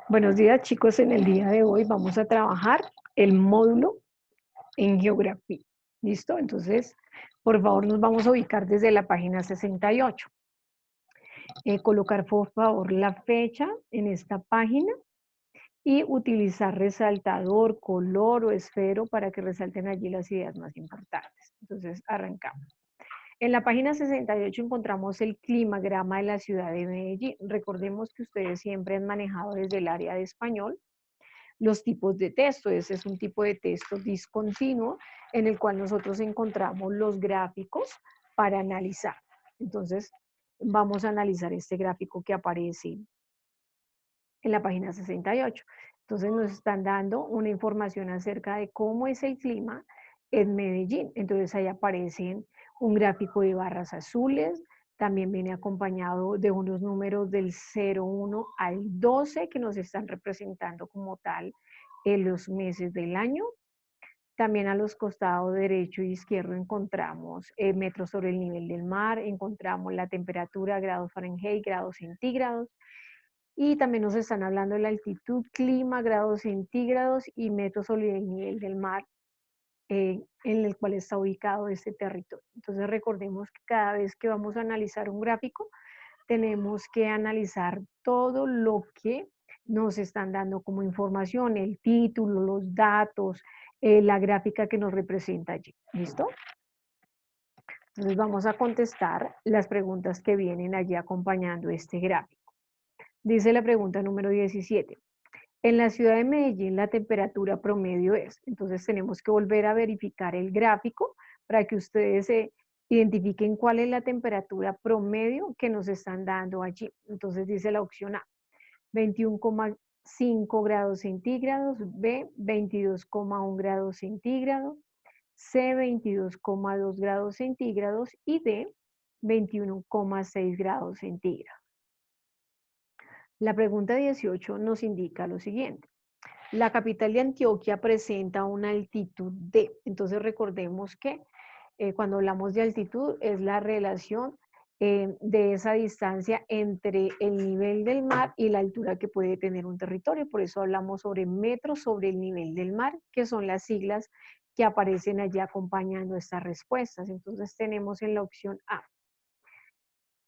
Buenos días, chicos. En el día de hoy vamos a trabajar el módulo en geografía. ¿Listo? Entonces, por favor, nos vamos a ubicar desde la página 68. Colocar, por favor, la fecha en esta página y utilizar resaltador, color o esfero para que resalten allí las ideas más importantes. Entonces, arrancamos. En la página 68 encontramos el climagrama de la ciudad de Medellín. Recordemos que ustedes siempre han manejado desde el área de español los tipos de texto. Ese es un tipo de texto discontinuo en el cual nosotros encontramos los gráficos para analizar. Entonces, vamos a analizar este gráfico que aparece en la página 68. Entonces, nos están dando una información acerca de cómo es el clima en Medellín. Entonces, ahí aparecen un gráfico de barras azules, también viene acompañado de unos números del 01 al 12 que nos están representando como tal en los meses del año. También a los costados derecho y izquierdo encontramos metros sobre el nivel del mar, encontramos la temperatura, grados Fahrenheit, grados centígrados, y también nos están hablando de la altitud, clima, grados centígrados y metros sobre el nivel del mar en el cual está ubicado este territorio. Entonces recordemos que cada vez que vamos a analizar un gráfico, tenemos que analizar todo lo que nos están dando como información, el título, los datos, la gráfica que nos representa allí. ¿Listo? Entonces vamos a contestar las preguntas que vienen allí acompañando este gráfico. Dice la pregunta número 17. En la ciudad de Medellín la temperatura promedio es. Entonces tenemos que volver a verificar el gráfico para que ustedes identifiquen cuál es la temperatura promedio que nos están dando allí. Entonces dice la opción A, 21,5 grados centígrados, B, 22,1 grados centígrados, C, 22,2 grados centígrados y D, 21,6 grados centígrados. La pregunta 18 nos indica lo siguiente. La capital de Antioquia presenta una altitud de, entonces recordemos que cuando hablamos de altitud es la relación de esa distancia entre el nivel del mar y la altura que puede tener un territorio. Por eso hablamos sobre metros sobre el nivel del mar, que son las siglas que aparecen allí acompañando estas respuestas. Entonces tenemos en la opción A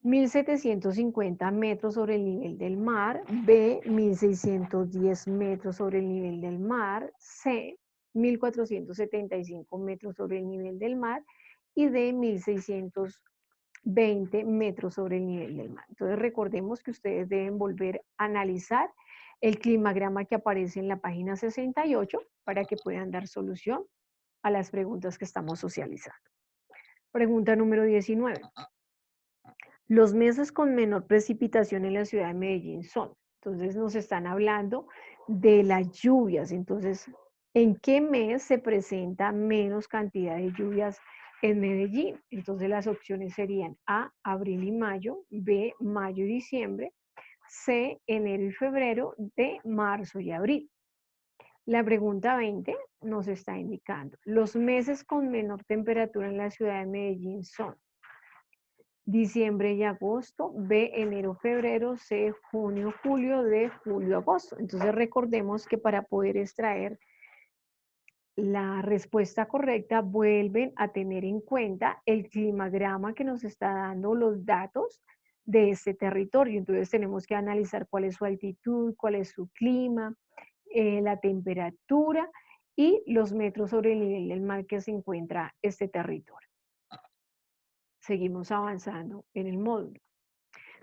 1.750 metros sobre el nivel del mar, B, 1.610 metros sobre el nivel del mar, C, 1.475 metros sobre el nivel del mar y D, 1.620 metros sobre el nivel del mar. Entonces recordemos que ustedes deben volver a analizar el climagrama que aparece en la página 68 para que puedan dar solución a las preguntas que estamos socializando. Pregunta número 19. Los meses con menor precipitación en la ciudad de Medellín son. Entonces nos están hablando de las lluvias. Entonces, ¿en qué mes se presenta menos cantidad de lluvias en Medellín? Entonces las opciones serían A, abril y mayo, B, mayo y diciembre, C, enero y febrero, D, marzo y abril. La pregunta 20 nos está indicando, los meses con menor temperatura en la ciudad de Medellín son diciembre y agosto, B, enero, febrero, C, junio, julio, D, julio, agosto. Entonces recordemos que para poder extraer la respuesta correcta vuelven a tener en cuenta el climagrama que nos está dando los datos de este territorio. Entonces tenemos que analizar cuál es su altitud, cuál es su clima, la temperatura y los metros sobre el nivel del mar que se encuentra este territorio. Seguimos avanzando en el módulo.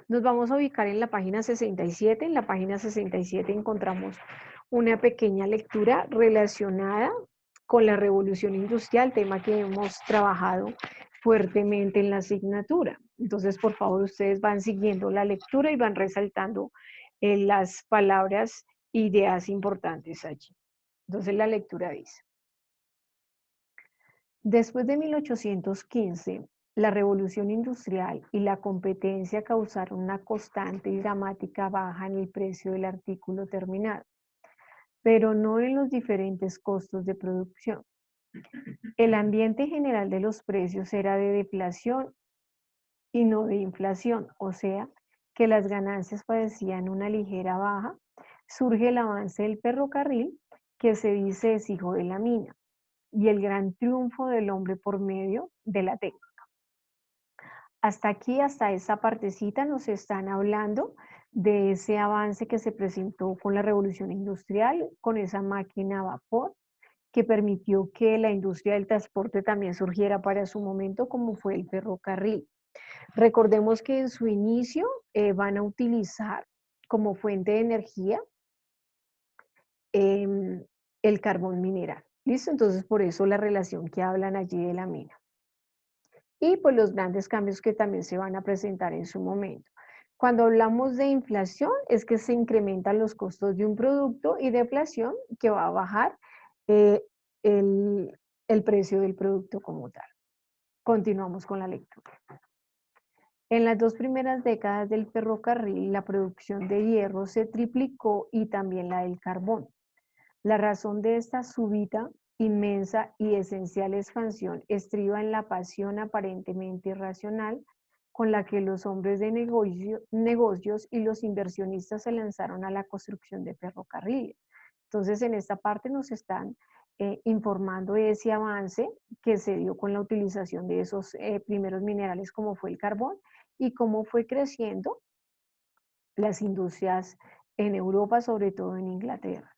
Nos vamos a ubicar en la página 67. En la página 67 encontramos una pequeña lectura relacionada con la revolución industrial, tema que hemos trabajado fuertemente en la asignatura. Entonces, por favor, ustedes van siguiendo la lectura y van resaltando las palabras, ideas importantes allí. Entonces, la lectura dice: después de 1815, la revolución industrial y la competencia causaron una constante y dramática baja en el precio del artículo terminado, pero no en los diferentes costos de producción. El ambiente general de los precios era de deflación y no de inflación, o sea, que las ganancias padecían una ligera baja, surge el avance del ferrocarril, que se dice es hijo de la mina, y el gran triunfo del hombre por medio de la técnica. Hasta aquí, hasta esa partecita, nos están hablando de ese avance que se presentó con la revolución industrial, con esa máquina a vapor, que permitió que la industria del transporte también surgiera para su momento, como fue el ferrocarril. Recordemos que en su inicio van a utilizar como fuente de energía em, el carbón mineral. ¿Listo? Entonces, por eso la relación que hablan allí de la mina. Y pues los grandes cambios que también se van a presentar en su momento. Cuando hablamos de inflación, es que se incrementan los costos de un producto, y deflación, que va a bajar eh, el, el precio del producto como tal. Continuamos con la lectura. En las 2 primeras décadas del ferrocarril, la producción de hierro se triplicó, y también la del carbón. La razón de esta súbita, inmensa y esencial expansión estriba en la pasión aparentemente irracional con la que los hombres de negocios y los inversionistas se lanzaron a la construcción de ferrocarriles. Entonces, en esta parte nos están informando de ese avance que se dio con la utilización de esos primeros minerales, como fue el carbón, y cómo fue creciendo las industrias en Europa, sobre todo en Inglaterra.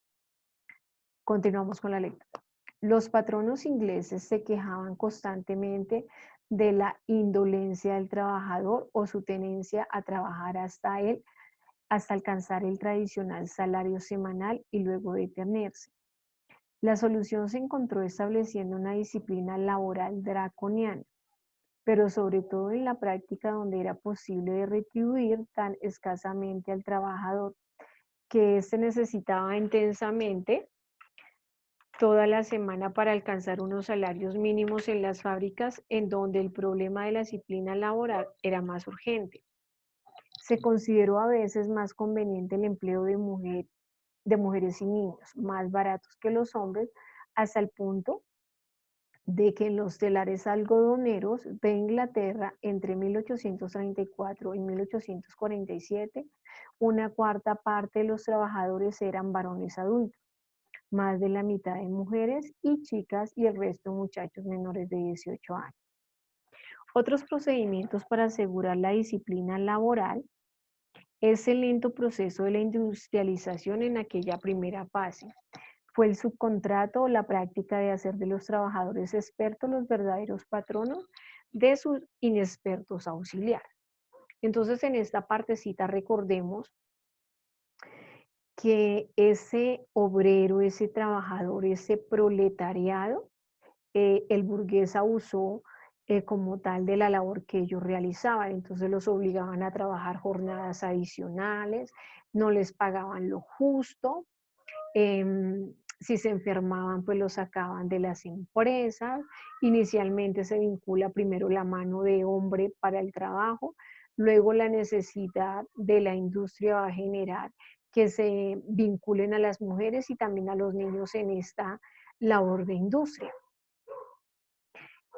Continuamos con la lectura. Los patronos ingleses se quejaban constantemente de la indolencia del trabajador, o su tenencia a trabajar hasta alcanzar el tradicional salario semanal y luego detenerse. La solución se encontró estableciendo una disciplina laboral draconiana, pero sobre todo en la práctica, donde era posible retribuir tan escasamente al trabajador que éste necesitaba intensamente toda la semana para alcanzar unos salarios mínimos en las fábricas, en donde el problema de la disciplina laboral era más urgente. Se consideró a veces más conveniente el empleo de mujeres y niños, más baratos que los hombres, hasta el punto de que en los telares algodoneros de Inglaterra entre 1834 y 1847, una cuarta parte de los trabajadores eran varones adultos, más de la mitad de mujeres y chicas, y el resto muchachos menores de 18 años. Otros procedimientos para asegurar la disciplina laboral es el lento proceso de la industrialización en aquella primera fase. Fue el subcontrato, o la práctica de hacer de los trabajadores expertos los verdaderos patronos de sus inexpertos auxiliares. Entonces, en esta partecita recordemos que ese obrero, ese trabajador, ese proletariado, el burgués abusó como tal de la labor que ellos realizaban. Entonces los obligaban a trabajar jornadas adicionales, no les pagaban lo justo, si se enfermaban, pues los sacaban de las empresas. Inicialmente se vincula primero la mano de hombre para el trabajo, luego la necesidad de la industria va a generar que se vinculen a las mujeres y también a los niños en esta labor de industria.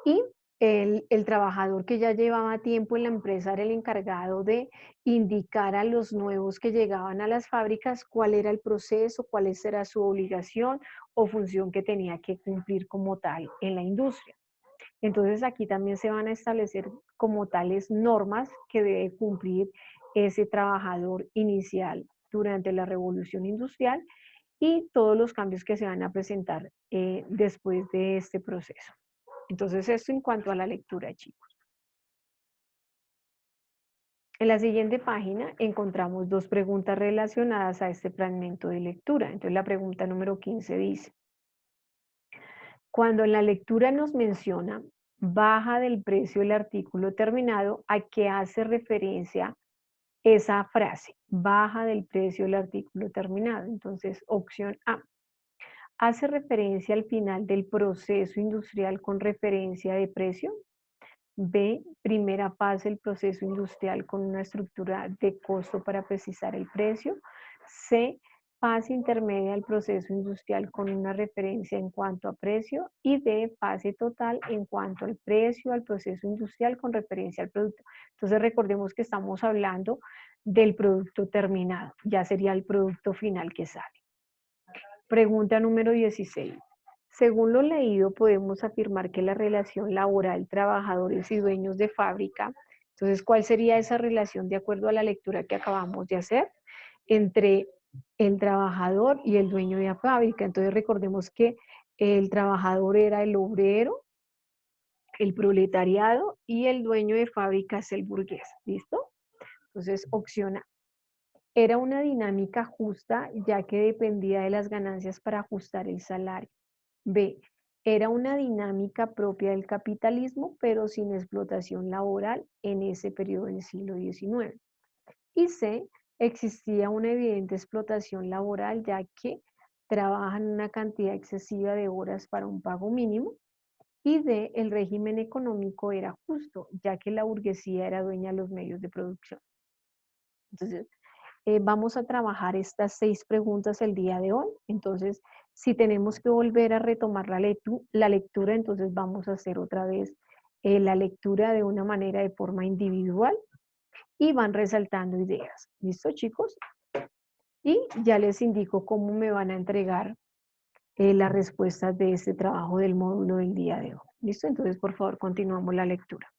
Y el trabajador que ya llevaba tiempo en la empresa era el encargado de indicar a los nuevos que llegaban a las fábricas cuál era el proceso, cuál era su obligación o función que tenía que cumplir como tal en la industria. Entonces aquí también se van a establecer como tales normas que debe cumplir ese trabajador inicial durante la revolución industrial, y todos los cambios que se van a presentar después de este proceso. Entonces, esto en cuanto a la lectura, chicos. En la siguiente página encontramos 2 preguntas relacionadas a este fragmento de lectura. Entonces, la pregunta número 15 dice: cuando en la lectura nos menciona baja del precio del artículo terminado, ¿a qué hace referencia esa frase? Baja del precio del artículo terminado. Entonces, opción A: hace referencia al final del proceso industrial con referencia de precio. B, primera fase del proceso industrial con una estructura de costo para precisar el precio. C, fase intermedia del proceso industrial con una referencia en cuanto a precio, y D, fase total en cuanto al precio, al proceso industrial con referencia al producto. Entonces recordemos que estamos hablando del producto terminado, ya sería el producto final que sale. Pregunta número 16. Según lo leído, podemos afirmar que la relación laboral, trabajadores y dueños de fábrica, entonces, ¿cuál sería esa relación de acuerdo a la lectura que acabamos de hacer entre el trabajador y el dueño de la fábrica? Entonces, recordemos que el trabajador era el obrero, el proletariado, y el dueño de fábrica es el burgués. ¿Listo? Entonces, opción A. Era una dinámica justa, ya que dependía de las ganancias para ajustar el salario. B. Era una dinámica propia del capitalismo, pero sin explotación laboral en ese periodo del siglo XIX. Y C. Existía una evidente explotación laboral, ya que trabajan una cantidad excesiva de horas para un pago mínimo. Y D. El régimen económico era justo, ya que la burguesía era dueña de los medios de producción. Entonces, vamos a trabajar estas 6 preguntas el día de hoy. Entonces, si tenemos que volver a retomar la lectura, entonces vamos a hacer otra vez la lectura de una manera de forma individual y van resaltando ideas. ¿Listo, chicos? Y ya les indico cómo me van a entregar las respuestas de este trabajo del módulo del día de hoy. ¿Listo? Entonces, por favor, continuamos la lectura.